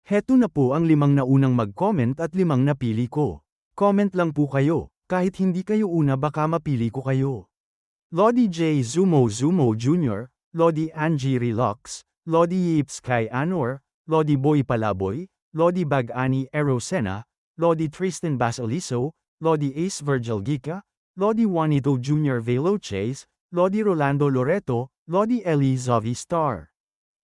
Heto na po ang 5 naunang mag-comment at 5 napili ko. Comment lang po kayo, kahit hindi kayo una baka mapili ko kayo. Lodi J. Zumo Jr., Lodi Angie Relax, Lodi Yips Kai Anor, Lodi Boy Palaboy, Lodi Bagani Erosena, Lodi Tristan Basaliso, Lodi Ace Virgil Gica, Lodi Juanito Jr. Veloces, Lodi Rolando Loreto, Lodi Ellie Zovi Star.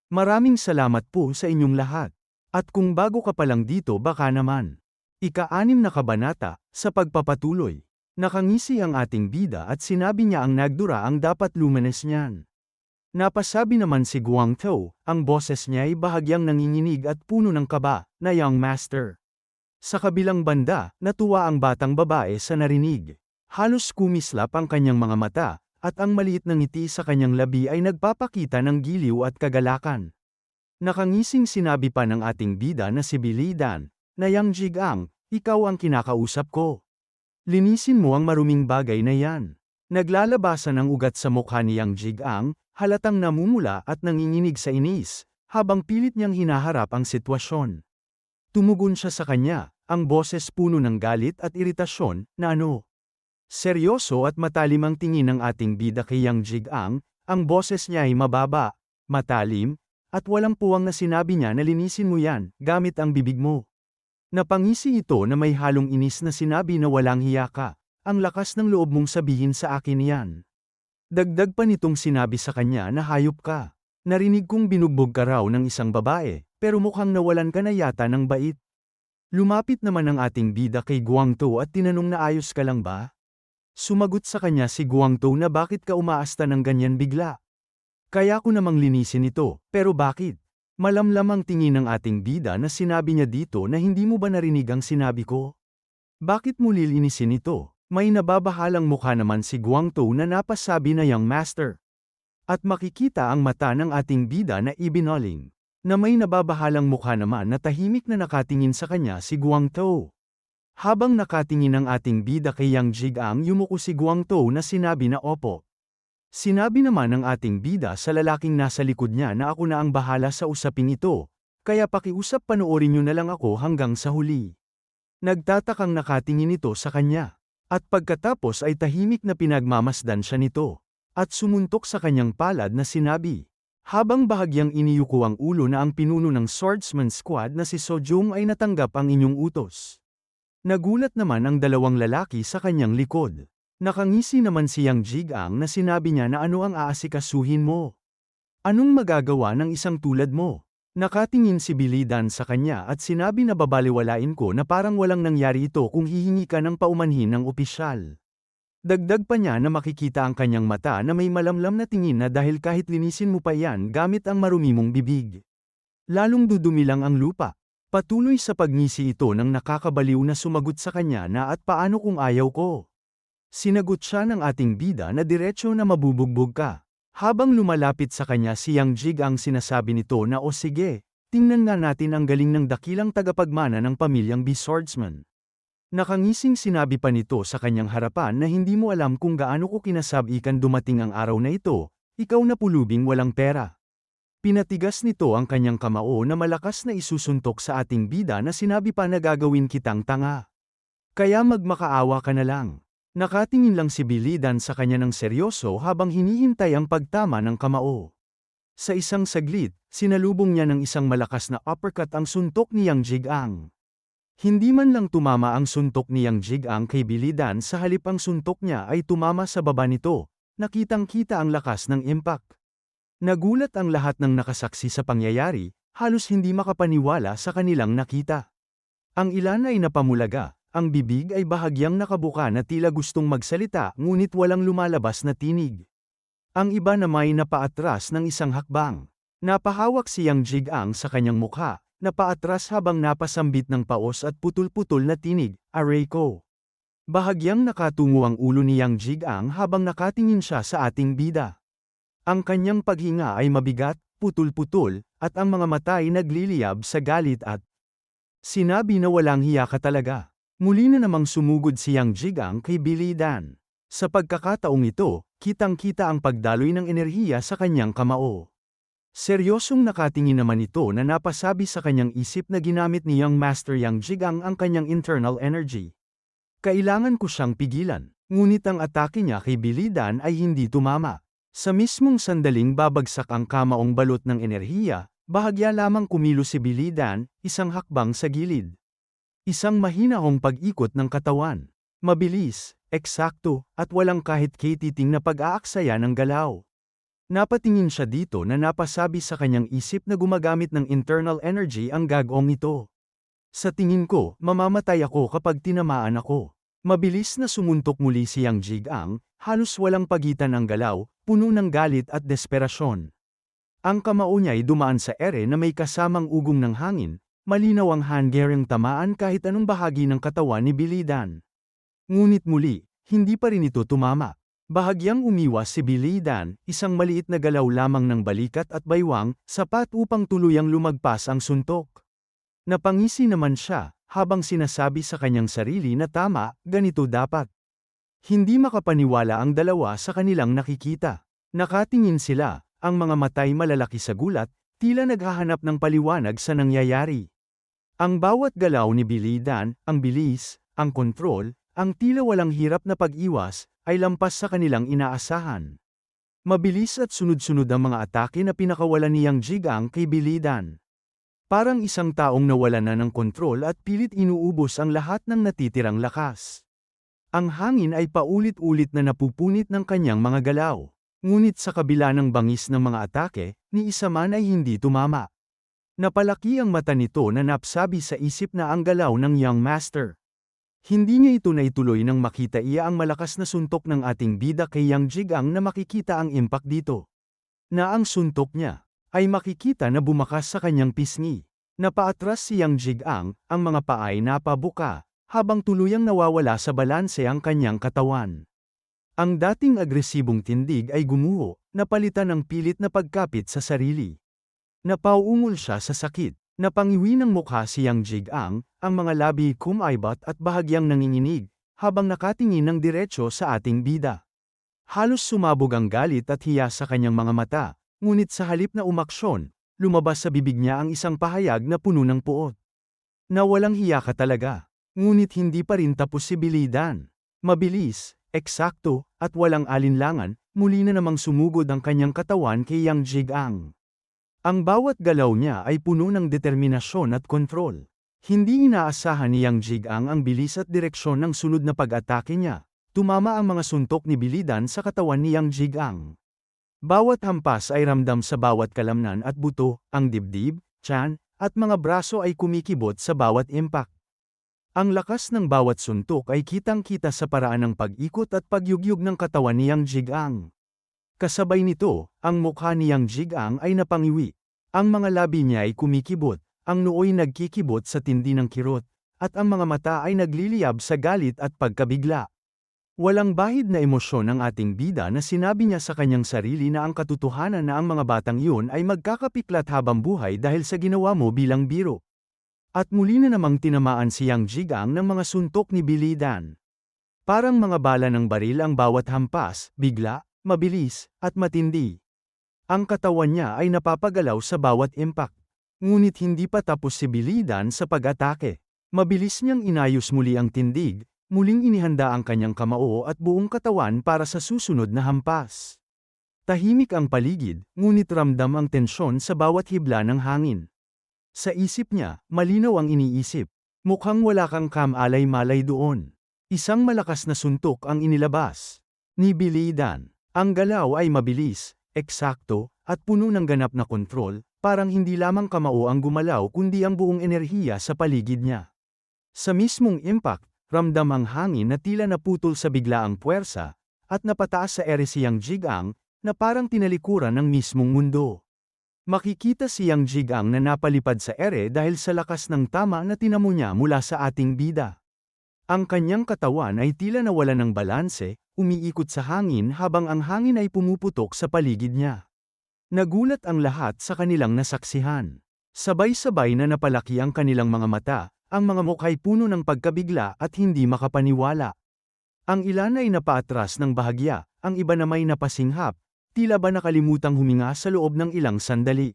Maraming salamat po sa inyong lahat. At kung bago ka pa lang dito baka naman. Ika-6 na kabanata, sa pagpapatuloy. Nakangisi ang ating bida at sinabi niya ang nagdura ang dapat lumanes niyan. Napasabi naman si Guangtou, ang boses niya ay bahagyang nanginginig at puno ng kaba, na young master. Sa kabilang banda, natuwa ang batang babae sa narinig. Halos kumislap ang kanyang mga mata, at ang maliit na ngiti sa kanyang labi ay nagpapakita ng giliw at kagalakan. Nakangising sinabi pa ng ating bida na si Billy Dan, na Yang Jigang, ikaw ang kinakausap ko. Linisin mo ang maruming bagay na yan. Naglalabasan ang ugat sa mukha ni Yang Jigang, halatang namumula at nanginginig sa inis, habang pilit niyang hinaharap ang sitwasyon. Tumugon siya sa kanya, ang boses puno ng galit at iritasyon, na ano. Seryoso at matalim ang tingin ng ating bida kay Yang Jigang, ang boses niya ay mababa, matalim, at walang puwang na sinabi niya na linisin mo yan, gamit ang bibig mo. Napangisi ito na may halong inis na sinabi na walang hiya ka, ang lakas ng loob mong sabihin sa akin yan. Dagdag pa nitong sinabi sa kanya na hayop ka. Narinig kong binugbog ka raw ng isang babae, pero mukhang nawalan ka na yata ng bait. Lumapit naman ang ating bida kay Guangtou at tinanong na ayos ka lang ba? Sumagot sa kanya si Guangtou na bakit ka umaasta ng ganyan bigla? Kaya ko namang linisin ito, pero bakit? Malamlam ang tingin ng ating bida na sinabi niya dito na hindi mo ba narinig ang sinabi ko? Bakit mo lilinisin ito? May nababahalang mukha naman si Guangtou na napasabi na young master. At makikita ang mata ng ating bida na ibinoling. Na may nababahalang mukha naman na tahimik na nakatingin sa kanya si Guangtou. Habang nakatingin ang ating bida kay Yang Jigang yumuko si Guangtou na sinabi na opo. Sinabi naman ng ating bida sa lalaking nasa likod niya na ako na ang bahala sa usaping ito, kaya pakiusap panoorin niyo na lang ako hanggang sa huli. Nagtatakang nakatingin ito sa kanya, at pagkatapos ay tahimik na pinagmamasdan siya nito, at sumuntok sa kanyang palad na sinabi, habang bahagyang iniyuko ang ulo na ang pinuno ng swordsman squad na si Sojong ay natanggap ang inyong utos. Nagulat naman ang dalawang lalaki sa kanyang likod. Nakangisi naman si Yang Jigang na sinabi niya na ano ang aasikasuhin mo. Anong magagawa ng isang tulad mo? Nakatingin si Billy Dan sa kanya at sinabi na babaliwalain ko na parang walang nangyari ito kung hihingi ka ng paumanhin ng opisyal. Dagdag pa niya na makikita ang kanyang mata na may malamlam na tingin na dahil kahit linisin mo pa yan gamit ang marumi mong bibig. Lalong dudumi lang ang lupa. Patuloy sa pagngisi ito nang nakakabaliw na sumagot sa kanya na at paano kung ayaw ko? Sinagot siya ng ating bida na diretsyo na mabubugbog ka. Habang lumalapit sa kanya si Yang Jigang sinasabi nito na o sige, tingnan nga natin ang galing ng dakilang tagapagmana ng pamilyang B swordsman. Nakangising sinabi pa nito sa kanyang harapan na hindi mo alam kung gaano ko kinasabikan dumating ang araw na ito, ikaw na pulubing walang pera. Pinatigas nito ang kanyang kamao na malakas na isusuntok sa ating bida na sinabi pa na gagawin kitang tanga. Kaya magmakaawa ka na lang. Nakatingin lang si Billy Dan sa kanya ng seryoso habang hinihintay ang pagtama ng kamao. Sa isang saglit, sinalubong niya ng isang malakas na uppercut ang suntok ni Yang Jigang. Hindi man lang tumama ang suntok ni Yang Jigang kay Billy Dan sa halip ang suntok niya ay tumama sa baba nito, nakitang-kita ang lakas ng impact. Nagulat ang lahat ng nakasaksi sa pangyayari, halos hindi makapaniwala sa kanilang nakita. Ang ilan ay napamulaga. Ang bibig ay bahagyang nakabuka na tila gustong magsalita ngunit walang lumalabas na tinig. Ang iba na may napaatras ng isang hakbang. Napahawak si Yang Jigang sa kanyang mukha, napaatras habang napasambit ng paos at putol-putol na tinig, aray ko. Bahagyang nakatungo ang ulo ni Yang Jigang habang nakatingin siya sa ating bida. Ang kanyang paghinga ay mabigat, putol-putol, at ang mga mata ay nagliliyab sa galit at sinabi na walang hiya ka talaga. Muli na namang sumugod si Yang Jigang kay Billy Dan. Sa pagkakataong ito, kitang-kita ang pagdaloy ng enerhiya sa kanyang kamao. Seryosong nakatingin naman ito na napasabi sa kanyang isip na ginamit ni Young Master Yang Jigang ang kanyang internal energy. Kailangan ko siyang pigilan, ngunit ang atake niya kay Bilidan ay hindi tumama. Sa mismong sandaling babagsak ang kamaong balot ng enerhiya, bahagya lamang kumilos si Bilidan, isang hakbang sa gilid. Isang mahinahong pag-ikot ng katawan. Mabilis, eksakto, at walang kahit katiting na pag-aaksaya ng galaw. Napatingin siya dito na napasabi sa kanyang isip na gumagamit ng internal energy ang gagawng ito. Sa tingin ko, mamamatay ako kapag tinamaan ako. Mabilis na sumuntok muli si Yang Jigang, halos walang pagitan ang galaw, puno ng galit at desperasyon. Ang kamao niya ay dumaan sa ere na may kasamang ugong ng hangin, malinaw ang hanggang tamaan kahit anong bahagi ng katawan ni Bilidan. Ngunit muli, hindi pa rin ito tumama. Bahagyang umiwas si Bilidan, isang maliit na galaw lamang ng balikat at baywang, sapat upang tuluyang lumagpas ang suntok. Napangisi naman siya, habang sinasabi sa kanyang sarili na tama, ganito dapat. Hindi makapaniwala ang dalawa sa kanilang nakikita. Nakatingin sila, ang mga matay malalaki sa gulat, tila naghahanap ng paliwanag sa nangyayari. Ang bawat galaw ni Bilidan, ang bilis, ang kontrol, ang tila walang hirap na pag-iwas, ay lampas sa kanilang inaasahan. Mabilis at sunod-sunod ang mga atake na pinakawalan ni Yang Jigang kay Bilidan. Parang isang taong nawalan na ng kontrol at pilit inuubos ang lahat ng natitirang lakas. Ang hangin ay paulit-ulit na napupunit ng kanyang mga galaw. Ngunit sa kabila ng bangis ng mga atake, ni isa man ay hindi tumama. Napalaki ang mata nito na napsabi sa isip na ang galaw ng Young Master. Hindi niya ito naituloy nang makita iya ang malakas na suntok ng ating bida kay Yang Jigang na makikita ang impact dito. Na ang suntok niya ay makikita na bumakas sa kanyang pisngi. Napaatras si Yang Jigang, ang mga paa ay napabuka, habang tuluyang nawawala sa balanse ang kanyang katawan. Ang dating agresibong tindig ay gumuho, napalitan ng pilit na pagkapit sa sarili. Napauungol siya sa sakit. Napangiwi ng mukha si Yang Jigang, ang mga labi kumaibat at bahagyang nanginginig, habang nakatingin ng diretsyo sa ating bida. Halos sumabog ang galit at hiya sa kanyang mga mata, ngunit sa halip na umaksyon, lumabas sa bibig niya ang isang pahayag na puno ng puot. Na walang hiya ka talaga, ngunit hindi pa rin tapos si Bilidan. Mabilis, eksakto, at walang alinlangan, muli na namang sumugod ang kanyang katawan kay Yang Jigang. Ang bawat galaw niya ay puno ng determinasyon at kontrol. Hindi inaasahan ni Yang Jigang ang bilis at direksyon ng sunod na pag-atake niya. Tumama ang mga suntok ni Bilidan sa katawan ni Yang Jigang. Bawat hampas ay ramdam sa bawat kalamnan at buto, ang dibdib, tiyan, at mga braso ay kumikibot sa bawat impact. Ang lakas ng bawat suntok ay kitang-kita sa paraan ng pag-ikot at pagyugyug ng katawan ni Yang Jigang. Kasabay nito, ang mukha ni Yang Jigang ay napangiwi. Ang mga labi niya ay kumikibot, ang noo'y nagkikibot sa tindi ng kirot, at ang mga mata ay nagliliyab sa galit at pagkabigla. Walang bahid na emosyon ang ating bida na sinabi niya sa kanyang sarili na ang katotohanan na ang mga batang iyon ay magkakapiklat habang buhay dahil sa ginawa mo bilang biro. At muli na namang tinamaan si Yang Jigang ng mga suntok ni Bilidan. Parang mga bala ng baril ang bawat hampas, bigla, mabilis, at matindi. Ang katawan niya ay napapagalaw sa bawat impact. Ngunit hindi pa tapos si Bilidan sa pag-atake. Mabilis niyang inayos muli ang tindig, muling inihanda ang kanyang kamao at buong katawan para sa susunod na hampas. Tahimik ang paligid, ngunit ramdam ang tensyon sa bawat hibla ng hangin. Sa isip niya, malinaw ang iniisip. Mukhang wala kang kamalay-malay doon. Isang malakas na suntok ang inilabas ni Bilidan. Ang galaw ay mabilis, eksakto, at puno ng ganap na kontrol, parang hindi lamang kamao ang gumalaw kundi ang buong enerhiya sa paligid niya. Sa mismong impact, ramdam ang hangin na tila naputol sa biglaang puwersa, at napataas sa ere si Yang Jigang, na parang tinalikuran ng mismong mundo. Makikita si Yang Jigang na napalipad sa ere dahil sa lakas ng tama na tinamo niya mula sa ating bida. Ang kanyang katawan ay tila nawalan ng balanse, umiikot sa hangin habang ang hangin ay pumuputok sa paligid niya. Nagulat ang lahat sa kanilang nasaksihan. Sabay-sabay na napalaki ang kanilang mga mata, ang mga mukha'y puno ng pagkabigla at hindi makapaniwala. Ang ilan ay napaatras ng bahagya, ang iba namay napasinghap, tila ba nakalimutang huminga sa loob ng ilang sandali.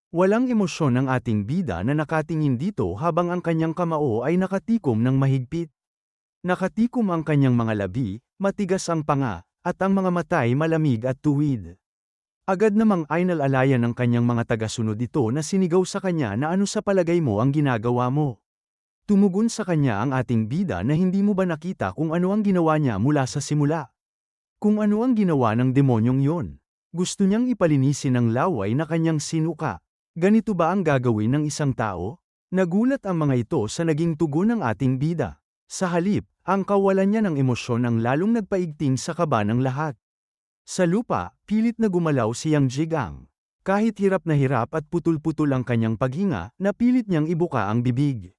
Walang emosyon ang ating bida na nakatingin dito habang ang kanyang kamao ay nakatikom ng mahigpit. Nakatikom ang kanyang mga labi, matigas ang panga, at ang mga mata ay malamig at tuwid. Agad namang inalalayan ng kanyang mga tagasunod ito na sinigaw sa kanya na ano sa palagay mo ang ginagawa mo. Tumugon sa kanya ang ating bida na hindi mo ba nakita kung ano ang ginawa niya mula sa simula. Kung ano ang ginawa ng demonyong yon. Gusto niyang ipalinisin ang laway na kanyang sinuka. Ganito ba ang gagawin ng isang tao? Nagulat ang mga ito sa naging tugon ng ating bida. Sa halip, ang kawalan niya ng emosyon ang lalong nagpaigting sa kaba ng lahat. Sa lupa, pilit na gumalaw si Yang Jigang. Kahit hirap at putol-putol ang kanyang paghinga, napilit niyang ibuka ang bibig.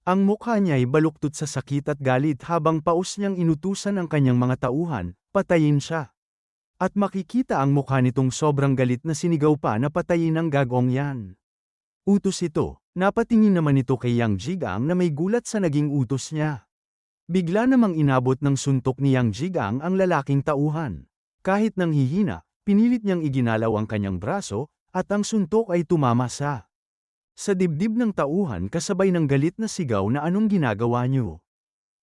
Ang mukha niya ay baluktot sa sakit at galit habang paus niyang inutusan ang kanyang mga tauhan, patayin siya. At makikita ang mukha nitong sobrang galit na sinigaw pa na patayin ang gagong yan. Utos ito, napatingin naman ito kay Yang Jigang na may gulat sa naging utos niya. Bigla namang inabot ng suntok ni Yang Jigang ang lalaking tauhan. Kahit nang hihina, pinilit niyang iginalaw ang kanyang braso, at ang suntok ay tumama sa dibdib ng tauhan kasabay ng galit na sigaw na anong ginagawa niyo.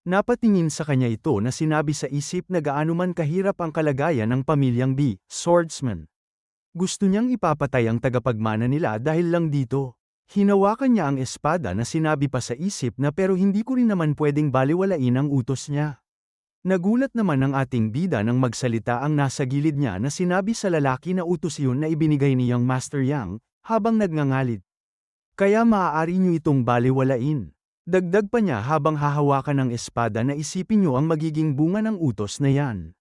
Napatingin sa kanya ito na sinabi sa isip na gaano man kahirap ang kalagayan ng pamilyang B, swordsman. Gusto niyang ipapatay ang tagapagmana nila dahil lang dito. Hinawakan niya ang espada na sinabi pa sa isip na pero hindi ko rin naman pwedeng baliwalain ang utos niya. Nagulat naman ang ating bida nang magsalita ang nasa gilid niya na sinabi sa lalaki na utos yun na ibinigay ni Young Master Yang, habang nagngangalit. Kaya maaari niyo itong baliwalain. Dagdag pa niya habang hahawakan ng espada na isipin niyo ang magiging bunga ng utos na yan.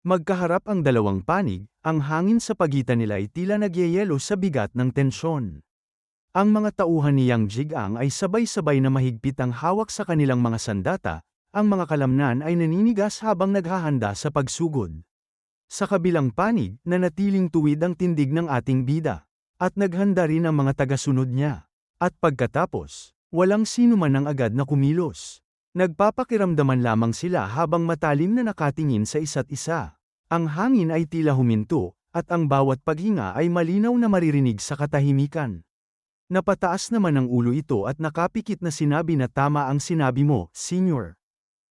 Magkaharap ang dalawang panig, ang hangin sa pagitan nila ay tila nagyayelo sa bigat ng tensyon. Ang mga tauhan ni Yang Jigang ay sabay-sabay na mahigpit ang hawak sa kanilang mga sandata. Ang mga kalamnan ay naninigas habang naghahanda sa pagsugod. Sa kabilang panig, nanatiling tuwid ang tindig ng ating bida. At naghanda rin ang mga tagasunod niya. At pagkatapos, walang sino man ang agad na kumilos. Nagpapakiramdaman lamang sila habang matalim na nakatingin sa isa't isa. Ang hangin ay tila huminto, at ang bawat paghinga ay malinaw na maririnig sa katahimikan. Napataas naman ang ulo ito at nakapikit na sinabi na tama ang sinabi mo, Senior.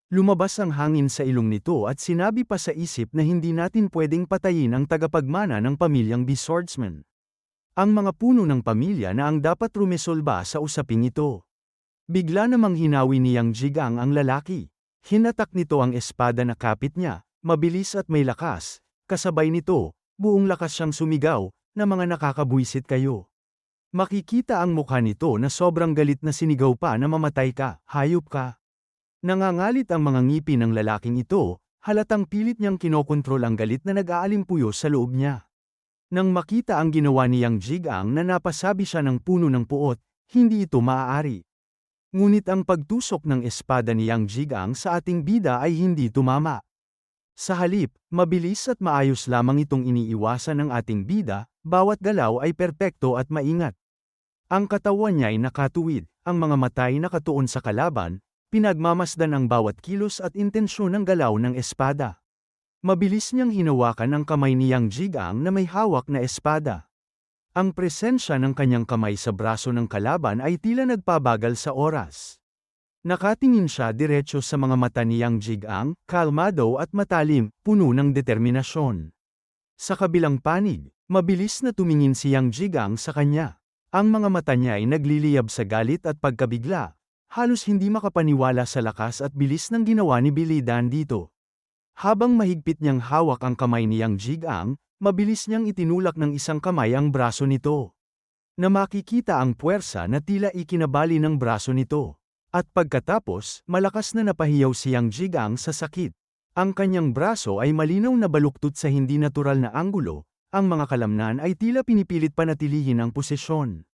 Lumabas ang hangin sa ilong nito at sinabi pa sa isip na hindi natin pwedeng patayin ang tagapagmana ng pamilyang B swordsman. Ang mga puno ng pamilya na ang dapat rumesolba sa usaping ito. Bigla namang hinawi ni Yang Jigang ang lalaki. Hinatak nito ang espada na kapit niya, mabilis at may lakas, kasabay nito, buong lakas siyang sumigaw, na mga nakakabwisit kayo. Makikita ang mukha nito na sobrang galit na sinigaw pa na mamatay ka, hayop ka. Nangangalit ang mga ngipin ng lalaking ito, halatang pilit niyang kinokontrol ang galit na nag-aalimpuyo sa loob niya. Nang makita ang ginawa ni Yang Jigang na napasabi siya ng puno ng puot, hindi ito maaari. Ngunit ang pagtusok ng espada ni Yang Jigang sa ating bida ay hindi tumama. Sa halip, mabilis at maayos lamang itong iniiwasan ng ating bida, bawat galaw ay perpekto at maingat. Ang katawan niya ay nakatuwid, ang mga mata ay nakatuon sa kalaban, pinagmamasdan ang bawat kilos at intensyon ng galaw ng espada. Mabilis niyang hinawakan ang kamay ni Yang Jigang na may hawak na espada. Ang presensya ng kanyang kamay sa braso ng kalaban ay tila nagpabagal sa oras. Nakatingin siya diretso sa mga mata ni Yang Jigang, kalmado at matalim, puno ng determinasyon. Sa kabilang panig, mabilis na tumingin si Yang Jigang sa kanya. Ang mga mata niya ay nagliliyab sa galit at pagkabigla. Halos hindi makapaniwala sa lakas at bilis ng ginawa ni Billy Dan dito. Habang mahigpit niyang hawak ang kamay ni Yang Jigang, mabilis niyang itinulak ng isang kamay ang braso nito. Na makikita ang puwersa na tila ikinabali ng braso nito. At pagkatapos, malakas na napahiyaw si Yang Jigang sa sakit. Ang kanyang braso ay malinaw na baluktot sa hindi natural na anggulo, ang mga kalamnan ay tila pinipilit panatilihin ang posisyon.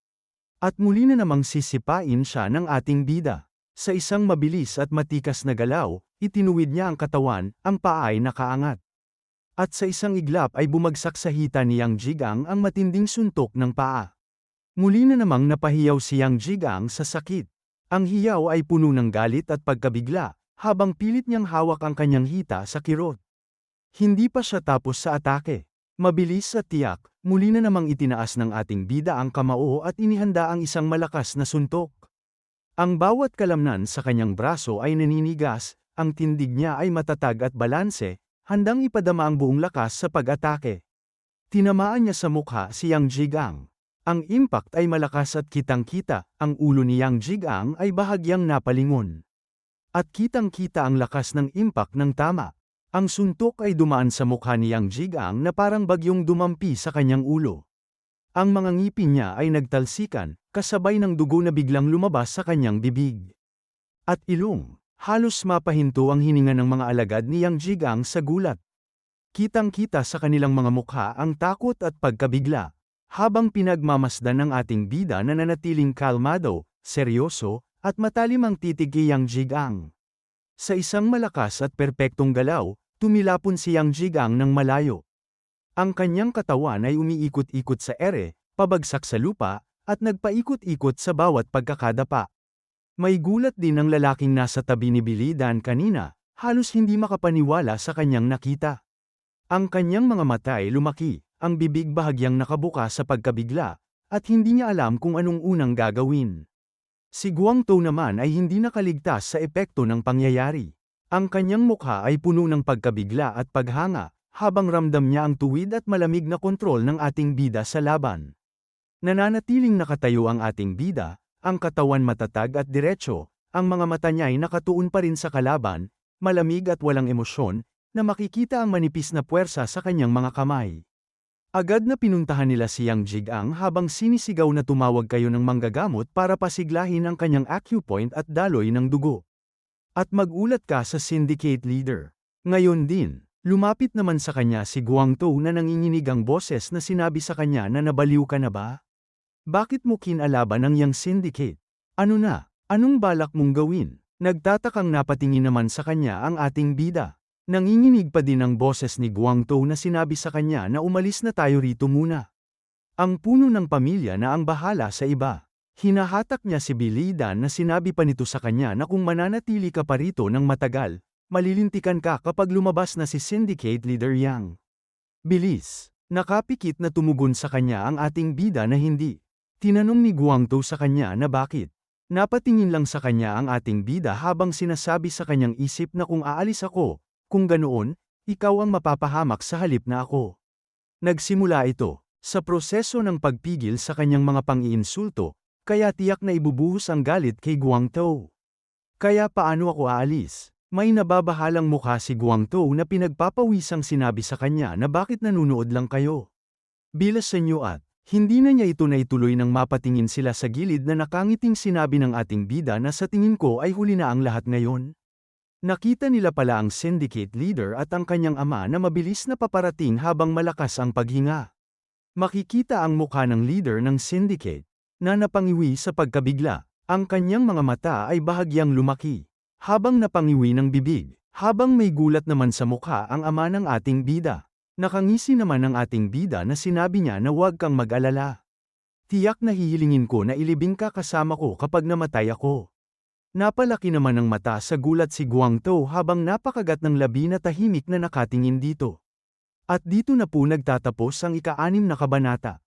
At muli na namang sisipain siya ng ating bida. Sa isang mabilis at matikas na galaw, itinuwid niya ang katawan, ang paa ay nakaangat. At sa isang iglap ay bumagsak sa hita ni Yang Jigang ang matinding suntok ng paa. Muli na namang napahiyaw si Yang Jigang sa sakit. Ang hiyaw ay puno ng galit at pagkabigla, habang pilit niyang hawak ang kanyang hita sa kirot. Hindi pa siya tapos sa atake. Mabilis at tiyak, muli na namang itinaas ng ating bida ang kamao at inihanda ang isang malakas na suntok. Ang bawat kalamnan sa kanyang braso ay naninigas, ang tindig niya ay matatag at balanse, handang ipadama ang buong lakas sa pag-atake. Tinamaan niya sa mukha si Yang Jigang. Ang impact ay malakas at kitang-kita, ang ulo ni Yang Jigang ay bahagyang napalingon. At kitang-kita ang lakas ng impact ng tama. Ang suntok ay dumaan sa mukha ni Yang Jigang na parang bagyong dumampi sa kanyang ulo. Ang mga ngipin niya ay nagtalsikan, kasabay ng dugo na biglang lumabas sa kanyang bibig. At ilong, halos mapahinto ang hininga ng mga alagad ni Yang Jigang sa gulat. Kitang-kita sa kanilang mga mukha ang takot at pagkabigla. Habang pinagmamasdan ng ating bida na nanatiling kalmado, seryoso, at matalim ang titig kay Yang Jigang. Sa isang malakas at perpektong galaw, tumilapon si Yang Jigang ng malayo. Ang kanyang katawan ay umiikot-ikot sa ere, pabagsak sa lupa, at nagpaikot-ikot sa bawat pagkakadapa. May gulat din ang lalaking nasa tabi ni Billy Dan kanina, halos hindi makapaniwala sa kanyang nakita. Ang kanyang mga mata ay lumaki, ang bibig bahagyang nakabuka sa pagkabigla, at hindi niya alam kung anong unang gagawin. Si Guangtou naman ay hindi nakaligtas sa epekto ng pangyayari. Ang kanyang mukha ay puno ng pagkabigla at paghanga, habang ramdam niya ang tuwid at malamig na kontrol ng ating bida sa laban. Nananatiling nakatayo ang ating bida, ang katawan matatag at diretso, ang mga mata niya ay nakatuon pa rin sa kalaban, malamig at walang emosyon, na makikita ang manipis na puwersa sa kanyang mga kamay. Agad na pinuntahan nila si Yang Jigang habang sinisigaw na tumawag kayo ng manggagamot para pasiglahin ang kanyang acupoint at daloy ng dugo. At magulat ka sa syndicate leader. Ngayon din, lumapit naman sa kanya si Guangtou na nanginginig ang boses na sinabi sa kanya na nabaliw ka na ba? Bakit mo kinalaban ang Yang Syndicate? Ano na? Anong balak mong gawin? Nagtatakang napatingin naman sa kanya ang ating bida. Nanginginig pa din ang boses ni Guangtou na sinabi sa kanya na umalis na tayo rito muna. Ang puno ng pamilya na ang bahala sa iba. Hinahatak niya si Billy Dan na sinabi pa nito sa kanya na kung mananatili ka pa rito ng matagal, malilintikan ka kapag lumabas na si Syndicate Leader Yang. Bilis, nakapikit na tumugon sa kanya ang ating bida na hindi. Tinanong ni Guangtou sa kanya na bakit. Napatingin lang sa kanya ang ating bida habang sinasabi sa kanyang isip na kung aalis ako, kung ganoon, ikaw ang mapapahamak sa halip na ako. Nagsimula ito sa proseso ng pagpigil sa kanyang mga pang-iinsulto, kaya tiyak na ibubuhos ang galit kay Guangtou. Kaya paano ako aalis? May nababahalang mukha si Guangtou na pinagpapawisang sinabi sa kanya na bakit nanunood lang kayo. Bilas sa inyo at hindi na niya ito naituloy nang mapatingin sila sa gilid na nakangiting sinabi ng ating bida na sa tingin ko ay huli na ang lahat ngayon. Nakita nila pala ang syndicate leader at ang kanyang ama na mabilis na paparating habang malakas ang paghinga. Makikita ang mukha ng leader ng syndicate, na napangiwi sa pagkabigla. Ang kanyang mga mata ay bahagyang lumaki, habang napangiwi ng bibig, habang may gulat naman sa mukha ang ama ng ating bida. Nakangisi naman ang ating bida na sinabi niya na huwag kang mag-alala. Tiyak na hihilingin ko na ilibing ka kasama ko kapag namatay ako. Napalaki naman ng mata sa gulat si Guangtou habang napakagat ng labi na tahimik na nakatingin dito. At dito na po nagtatapos ang ika-6 na kabanata.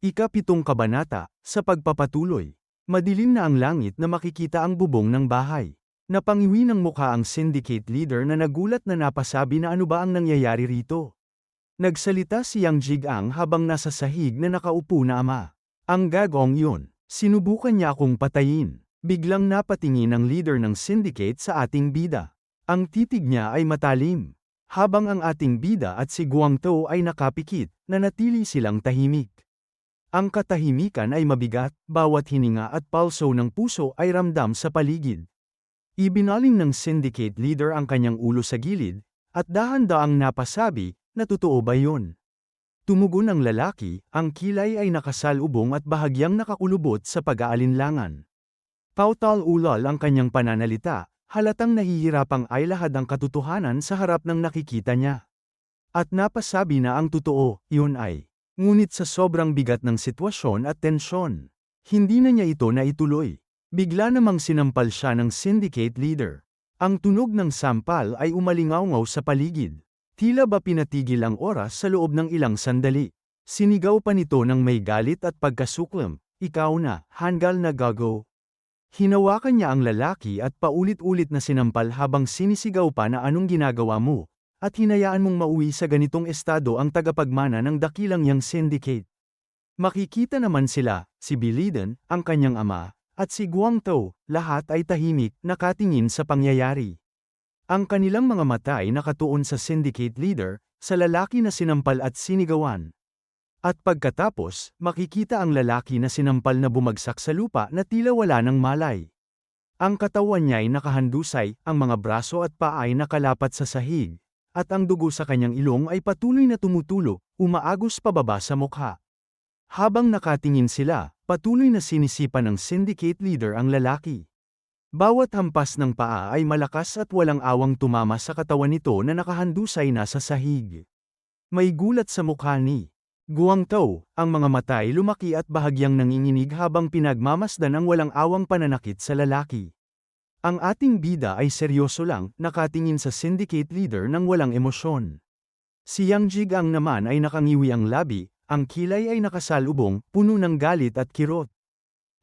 Ika-7 kabanata, sa pagpapatuloy. Madilim na ang langit na makikita ang bubong ng bahay. Napangiwi ng mukha ang syndicate leader na nagulat na napasabi na ano ba ang nangyayari rito. Nagsalita si Yang Jigang habang nasa sahig na nakaupo na ama. Ang gagawng yun, sinubukan niya akong patayin. Biglang napatingin ang leader ng syndicate sa ating bida. Ang titig niya ay matalim. Habang ang ating bida at si Guangtou ay nakapikit, nanatili silang tahimik. Ang katahimikan ay mabigat, bawat hininga at pulso ng puso ay ramdam sa paligid. Ibinaling ng syndicate leader ang kanyang ulo sa gilid, at dahan-daang napasabi, na totoo ba yun? Tumugon ang lalaki, ang kilay ay nakasalubong at bahagyang nakakulubot sa pag-aalinlangan. Pautal-ulal ang kanyang pananalita, halatang nahihirapang ay lahad ang katotohanan sa harap ng nakikita niya. At napasabi na ang totoo, yun ay. Ngunit sa sobrang bigat ng sitwasyon at tensyon, hindi na niya ito naituloy. Bigla namang sinampal siya ng syndicate leader. Ang tunog ng sampal ay umalingaw-ngaw sa paligid. Tila ba pinatigil ang oras sa loob ng ilang sandali. Sinigaw pa nito ng may galit at pagkasuklam, "Ikaw na, hanggal na gago." Hinawakan niya ang lalaki at paulit-ulit na sinampal habang sinisigaw pa na anong ginagawa mo, at hinayaan mong mauwi sa ganitong estado ang tagapagmana ng dakilang yang syndicate. Makikita naman sila, si Biliden, ang kanyang ama, at si Guangtou, lahat ay tahimik, nakatingin sa pangyayari. Ang kanilang mga mata ay nakatuon sa syndicate leader, sa lalaki na sinampal at sinigawan. At pagkatapos, makikita ang lalaki na sinampal na bumagsak sa lupa na tila wala ng malay. Ang katawan niya ay nakahandusay, ang mga braso at paa ay nakalapat sa sahig, at ang dugo sa kanyang ilong ay patuloy na tumutulo, umaagos pababa sa mukha. Habang nakatingin sila, patuloy na sinisipan ng syndicate leader ang lalaki. Bawat hampas ng paa ay malakas at walang awang tumama sa katawan nito na nakahandusay na sa sahig. May gulat sa mukha ni Guangtou, ang mga mata ay lumaki at bahagyang nanginginig habang pinagmamasdan ang walang awang pananakit sa lalaki. Ang ating bida ay seryoso lang, nakatingin sa syndicate leader ng walang emosyon. Si Yang Jigang naman ay nakangiwi ang labi, ang kilay ay nakasalubong, puno ng galit at kirot.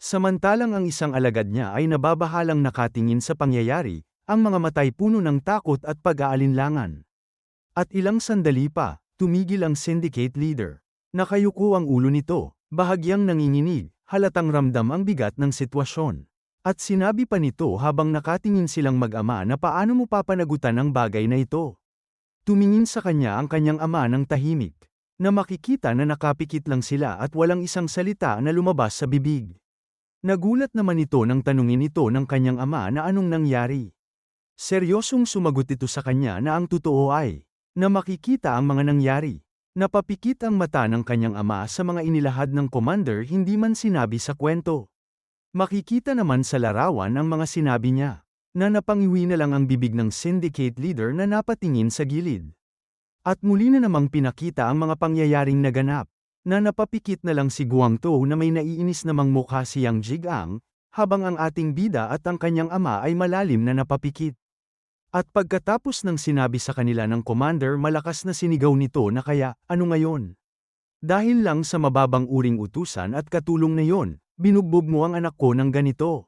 Samantalang ang isang alagad niya ay nababahalang nakatingin sa pangyayari, ang mga matay puno ng takot at pag-aalinlangan. At ilang sandali pa, tumigil ang syndicate leader. Nakayuko ang ulo nito, bahagyang nanginginig, halatang ramdam ang bigat ng sitwasyon. At sinabi pa nito habang nakatingin silang mag-ama na paano mo papanagutan ang bagay na ito. Tumingin sa kanya ang kanyang ama ng tahimik, na makikita na nakapikit lang sila at walang isang salita na lumabas sa bibig. Nagulat naman ito nang tanungin ito ng kanyang ama na anong nangyari. Seryosong sumagot ito sa kanya na ang totoo ay, na makikita ang mga nangyari. Napapikit ang mata ng kanyang ama sa mga inilahad ng commander hindi man sinabi sa kwento. Makikita naman sa larawan ang mga sinabi niya, na napangiwi na lang ang bibig ng syndicate leader na napatingin sa gilid. At muli na namang pinakita ang mga pangyayaring naganap, na napapikit na lang si Guangtou na may naiinis namang mukha si Yang Jigang, habang ang ating bida at ang kanyang ama ay malalim na napapikit. At pagkatapos ng sinabi sa kanila ng commander malakas na sinigaw nito na kaya, ano ngayon? Dahil lang sa mababang uring utusan at katulong na yon, binugbog mo ang anak ko ng ganito.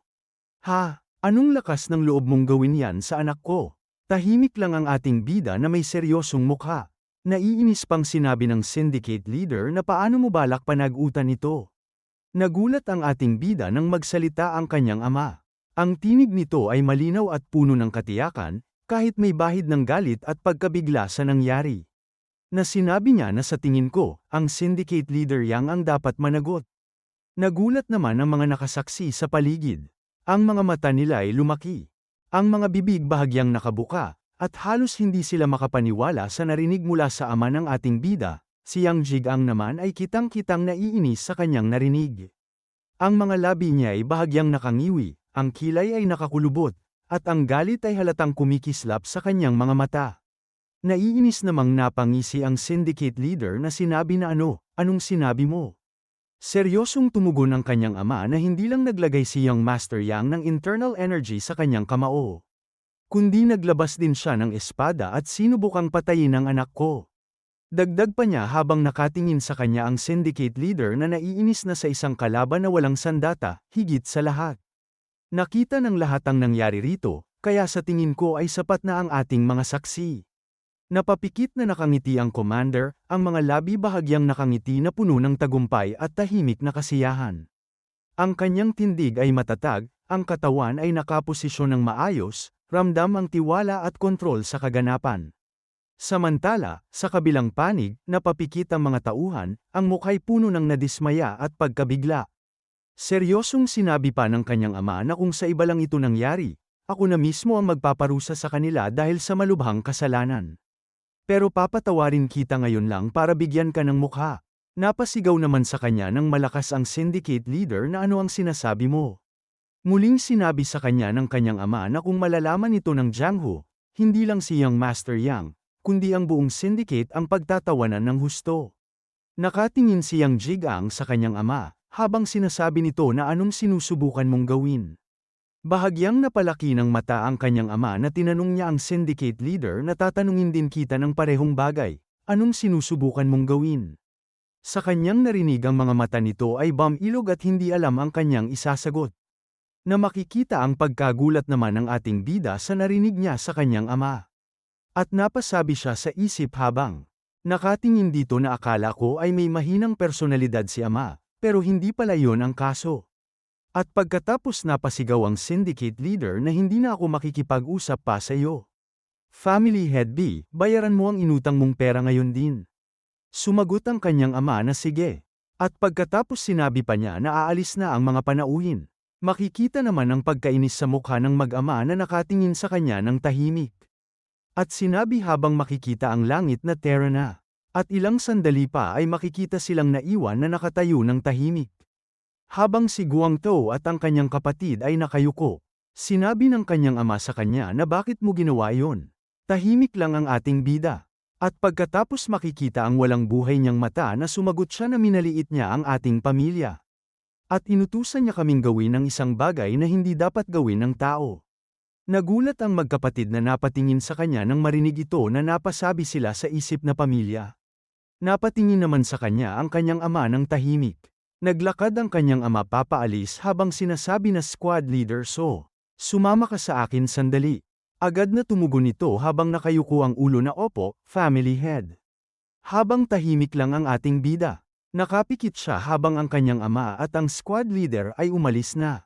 Ha, anong lakas ng loob mong gawin yan sa anak ko? Tahimik lang ang ating bida na may seryosong mukha. Naiinis pang sinabi ng syndicate leader na paano mo balak panag-utan ito. Nagulat ang ating bida nang magsalita ang kanyang ama. Ang tinig nito ay malinaw at puno ng katiyakan, kahit may bahid ng galit at pagkabigla sa nangyari. Na sinabi niya na sa tingin ko, ang syndicate leader yang ang dapat managot. Nagulat naman ang mga nakasaksi sa paligid. Ang mga mata nila ay lumaki. Ang mga bibig bahagyang nakabuka, at halos hindi sila makapaniwala sa narinig mula sa ama ng ating bida, si Yang Jigang naman ay kitang-kitang naiinis sa kanyang narinig. Ang mga labi niya ay bahagyang nakangiwi, ang kilay ay nakakulubot, at ang galit ay halatang kumikislap sa kanyang mga mata. Naiinis namang napangisi ang syndicate leader na sinabi na anong sinabi mo? Seryosong tumugon ang kanyang ama na hindi lang naglagay si Young Master Yang ng internal energy sa kanyang kamao, kundi naglabas din siya ng espada at sinubukang patayin ang anak ko. Dagdag pa niya habang nakatingin sa kanya ang syndicate leader na naiinis na sa isang kalaban na walang sandata, higit sa lahat. Nakita ng lahat ang nangyari rito, kaya sa tingin ko ay sapat na ang ating mga saksi. Napapikit na nakangiti ang commander, ang mga labi bahagyang nakangiti na puno ng tagumpay at tahimik na kasiyahan. Ang kanyang tindig ay matatag, ang katawan ay nakaposisyon ng maayos, ramdam ang tiwala at kontrol sa kaganapan. Samantala, sa kabilang panig, napapikit ang mga tauhan, ang mukha'y puno ng nadismaya at pagkabigla. Seryosong sinabi pa ng kanyang ama na kung sa iba lang ito nangyari, ako na mismo ang magpaparusa sa kanila dahil sa malubhang kasalanan. Pero papatawarin kita ngayon lang para bigyan ka ng mukha. Napasigaw naman sa kanya ng malakas ang syndicate leader na ano ang sinasabi mo. Muling sinabi sa kanya ng kanyang ama na kung malalaman ito ng Jianghu, hindi lang si Young Master Yang, kundi ang buong syndicate ang pagtatawanan ng husto. Nakatingin si Yang Jigang sa kanyang ama, habang sinasabi nito na anong sinusubukan mong gawin. Bahagyang napalaki ng mata ang kanyang ama na tinanong niya ang syndicate leader na tatanungin din kita ng parehong bagay, anong sinusubukan mong gawin? Sa kanyang narinig ang mga mata nito ay bumilog at hindi alam ang kanyang isasagot. Na makikita ang pagkagulat naman ng ating bida sa narinig niya sa kanyang ama. At napasabi siya sa isip habang nakatingin dito na akala ko ay may mahinang personalidad si ama, pero hindi pala yon ang kaso. At pagkatapos napasigaw ang syndicate leader na hindi na ako makikipag-usap pa sa iyo. Family head B, bayaran mo ang inutang mong pera ngayon din. Sumagot ang kanyang ama na sige. At pagkatapos sinabi pa niya na aalis na ang mga panauhin. Makikita naman ang pagkainis sa mukha ng mag-ama na nakatingin sa kanya ng tahimik. At sinabi habang makikita ang langit na Terra na. At ilang sandali pa ay makikita silang naiwan na nakatayo ng tahimik. Habang si Guangtou at ang kanyang kapatid ay nakayuko, sinabi ng kanyang ama sa kanya na bakit mo ginawa yon? Tahimik lang ang ating bida. At pagkatapos makikita ang walang buhay niyang mata na sumagot siya na minaliit niya ang ating pamilya. At inutusan niya kaming gawin ang isang bagay na hindi dapat gawin ng tao. Nagulat ang magkapatid na napatingin sa kanya nang marinig ito na napasabi sila sa isip na pamilya. Napatingin naman sa kanya ang kanyang ama ng tahimik. Naglakad ang kanyang ama papaalis habang sinasabi na squad leader sumama ka sa akin sandali. Agad na tumugon ito habang nakayuko ang ulo na opo, family head. Habang tahimik lang ang ating bida. Nakapikit siya habang ang kanyang ama at ang squad leader ay umalis na.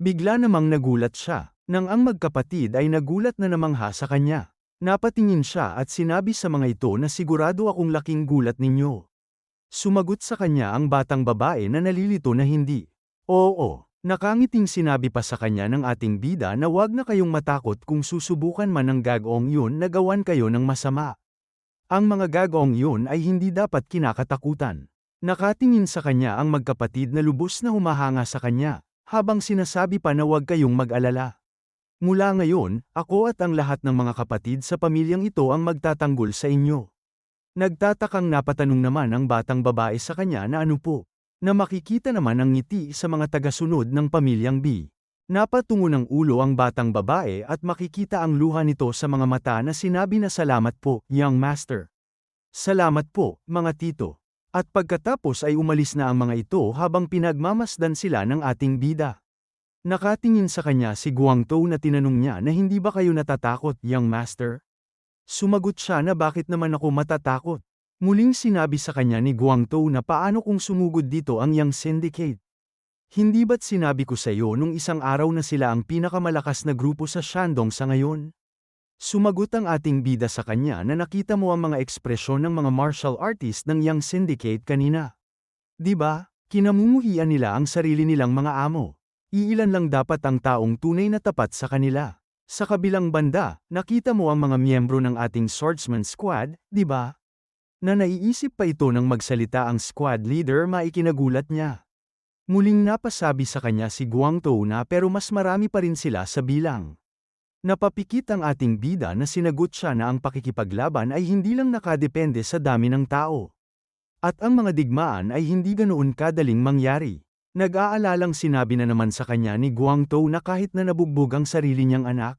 Bigla namang nagulat siya, nang ang magkapatid ay nagulat na namangha sa kanya. Napatingin siya at sinabi sa mga ito na sigurado akong laking gulat ninyo. Sumagot sa kanya ang batang babae na nalilito na hindi. Oo, nakangiting sinabi pa sa kanya ng ating bida na wag na kayong matakot kung susubukan man ng gagawng yun na gawan kayo ng masama. Ang mga gagawng yun ay hindi dapat kinakatakutan. Nakatingin sa kanya ang magkapatid na lubos na humahanga sa kanya, habang sinasabi pa na wag kayong mag-alala. Mula ngayon, ako at ang lahat ng mga kapatid sa pamilyang ito ang magtatanggol sa inyo. Nagtatakang napatanong naman ang batang babae sa kanya na ano po, na makikita naman ang ngiti sa mga tagasunod ng pamilyang B. Napatungo ng ulo ang batang babae at makikita ang luha nito sa mga mata na sinabi na salamat po, young master. Salamat po, mga tito. At pagkatapos ay umalis na ang mga ito habang pinagmamasdan sila ng ating bida. Nakatingin sa kanya si Guangtou na tinanong niya na hindi ba kayo natatakot, young master? Sumagot siya na bakit naman ako matatakot. Muling sinabi sa kanya ni Guangtou na paano kung sumugod dito ang Young Syndicate. Hindi ba't sinabi ko sa iyo nung isang araw na sila ang pinakamalakas na grupo sa Shandong sa ngayon? Sumagot ang ating bida sa kanya na nakita mo ang mga ekspresyon ng mga martial artist ng Young Syndicate kanina. Diba, kinamumuhian nila ang sarili nilang mga amo. Iilan lang dapat ang taong tunay na tapat sa kanila. Sa kabilang banda, nakita mo ang mga miyembro ng ating swordsman squad, di ba? Na naiisip pa ito nang magsalita ang squad leader maikinagulat niya. Muling napasabi sa kanya si Guangtou na pero mas marami pa rin sila sa bilang. Napapikit ang ating bida na sinagot siya na ang pakikipaglaban ay hindi lang nakadepende sa dami ng tao. At ang mga digmaan ay hindi ganoon kadaling mangyari. Nag-aalalang sinabi na naman sa kanya ni Guangtou na kahit na nabugbog ang sarili niyang anak.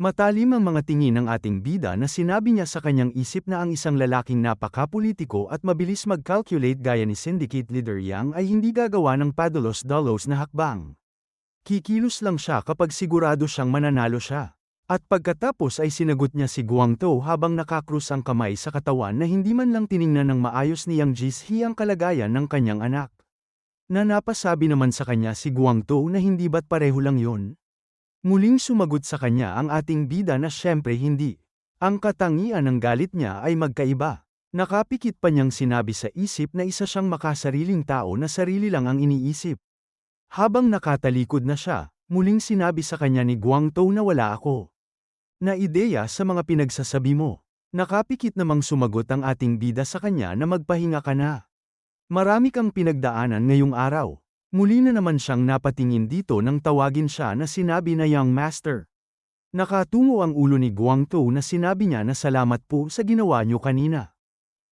Matalim ang mga tingin ng ating bida na sinabi niya sa kanyang isip na ang isang lalaking napakapolitiko at mabilis mag-calculate gaya ni Syndicate Leader Yang ay hindi gagawa ng padalos-dalos na hakbang. Kikilos lang siya kapag sigurado siyang mananalo siya. At pagkatapos ay sinagot niya si Guangtou habang nakakrus ang kamay sa katawan na hindi man lang tiningnan ng maayos ni Yang Jizhi ang kalagayan ng kanyang anak. Na napasabi naman sa kanya si Guangtou na hindi ba't pareho lang yon? Muling sumagot sa kanya ang ating bida na syempre hindi. Ang katangian ng galit niya ay magkaiba. Nakapikit pa niyang sinabi sa isip na isa siyang makasariling tao na sarili lang ang iniisip. Habang nakatalikod na siya, muling sinabi sa kanya ni Guangtou na wala ako na ideya sa mga pinagsasabi mo. Nakapikit namang sumagot ang ating bida sa kanya na magpahinga ka na. Marami kang pinagdaanan ngayong araw. Muli na naman siyang napatingin dito nang tawagin siya na sinabi na young master. Nakatungo ang ulo ni Guangtou na sinabi niya na salamat po sa ginawa niyo kanina.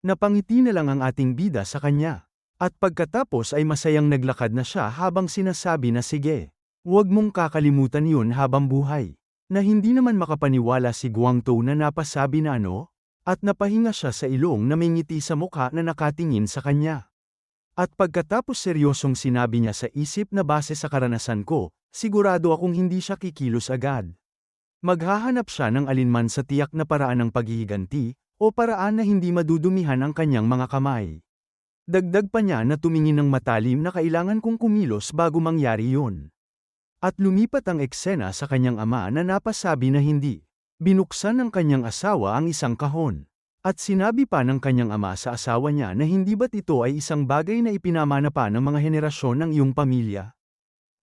Napangiti na lang ang ating bida sa kanya. At pagkatapos ay masayang naglakad na siya habang sinasabi na sige. Huwag mong kakalimutan yun habang buhay. Na hindi naman makapaniwala si Guangtou na napasabi na ano, at napahinga siya sa ilong na may ngiti sa mukha na nakatingin sa kanya. At pagkatapos seryosong sinabi niya sa isip na base sa karanasan ko, sigurado akong hindi siya kikilos agad. Maghahanap siya ng alinman sa tiyak na paraan ng paghihiganti, o paraan na hindi madudumihan ang kanyang mga kamay. Dagdag pa niya na tumingin ng matalim na kailangan kong kumilos bago mangyari yun. At lumipat ang eksena sa kanyang ama na napasabi na hindi. Binuksan ng kanyang asawa ang isang kahon. At sinabi pa ng kanyang ama sa asawa niya na hindi ba't ito ay isang bagay na ipinamana pa ng mga henerasyon ng iyong pamilya?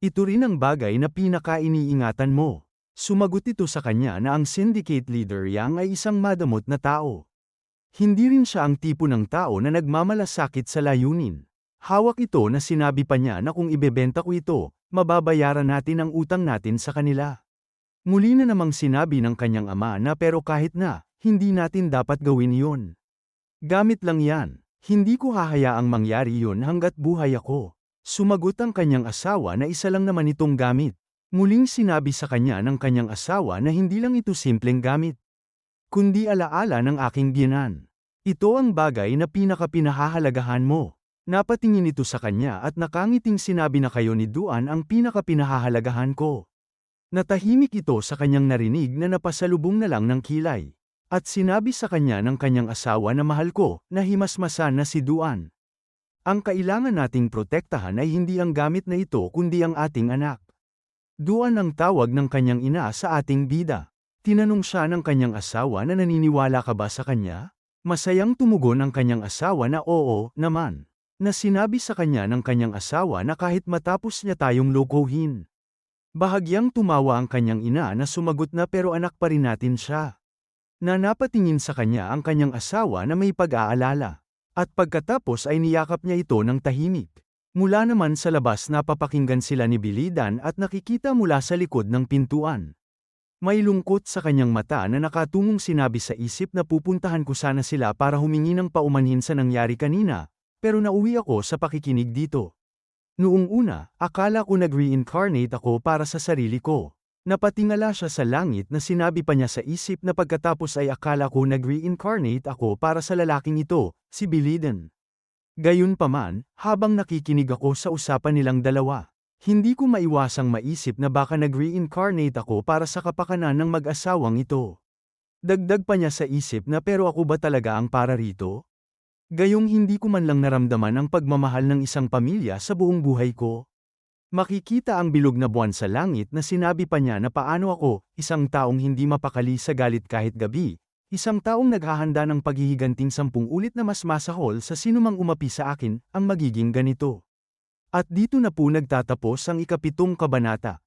Ito rin ang bagay na pinaka-iniingatan mo. Sumagot ito sa kanya na ang syndicate leader Yang ay isang madamot na tao. Hindi rin siya ang tipo ng tao na nagmamalasakit sa layunin. Hawak ito na sinabi pa niya na kung ibebenta ko ito, mababayaran natin ang utang natin sa kanila. Muli na namang sinabi ng kanyang ama na pero kahit na, hindi natin dapat gawin iyon. Gamit lang yan, hindi ko hahayaang mangyari yun hanggat buhay ako. Sumagot ang kanyang asawa na isa lang naman itong gamit. Muling sinabi sa kanya ng kanyang asawa na hindi lang ito simpleng gamit, kundi alaala ng aking biyenan. Ito ang bagay na pinaka-pinahahalagahan mo. Napatingin ito sa kanya at nakangiting sinabi na kayo ni Duan ang pinaka-pinahahalagahan ko. Natahimik ito sa kanyang narinig na napasalubong na lang ng kilay. At sinabi sa kanya ng kanyang asawa na mahal ko, na himasmasan na si Duan. Ang kailangan nating protektahan ay hindi ang gamit na ito kundi ang ating anak. Duan ang tawag ng kanyang ina sa ating bida. Tinanong siya ng kanyang asawa na naniniwala ka ba sa kanya? Masayang tumugon ang kanyang asawa na oo, naman. Na sinabi sa kanya ng kanyang asawa na kahit matapos niya tayong lokohin. Bahagyang tumawa ang kanyang ina na sumagot na pero anak pa rin natin siya. Na napatingin sa kanya ang kanyang asawa na may pag-aalala. At pagkatapos ay niyakap niya ito ng tahimik. Mula naman sa labas napapakinggan sila ni Bilidan at nakikita mula sa likod ng pintuan. May lungkot sa kanyang mata na nakatungong sinabi sa isip na pupuntahan ko sana sila para humingi ng paumanhin sa nangyari kanina, pero nauwi ako sa pakikinig dito. Noong una, akala ko nag-reincarnate ako para sa sarili ko. Napatingala siya sa langit na sinabi pa niya sa isip na pagkatapos ay akala ko nag-reincarnate ako para sa lalaking ito, si Bilidan. Gayunpaman, habang nakikinig ako sa usapan nilang dalawa, hindi ko maiwasang maisip na baka nag-reincarnate ako para sa kapakanan ng mag-asawang ito. Dagdag pa niya sa isip na pero ako ba talaga ang para rito? Gayong hindi ko man lang naramdaman ang pagmamahal ng isang pamilya sa buong buhay ko. Makikita ang bilog na buwan sa langit na sinabi pa niya na paano ako, isang taong hindi mapakali sa galit kahit gabi. Isang taong naghahanda ng paghihiganting 10 ulit na mas masahol sa sinumang umapi sa akin, ang magiging ganito. At dito na po nagtatapos ang ika-7 kabanata.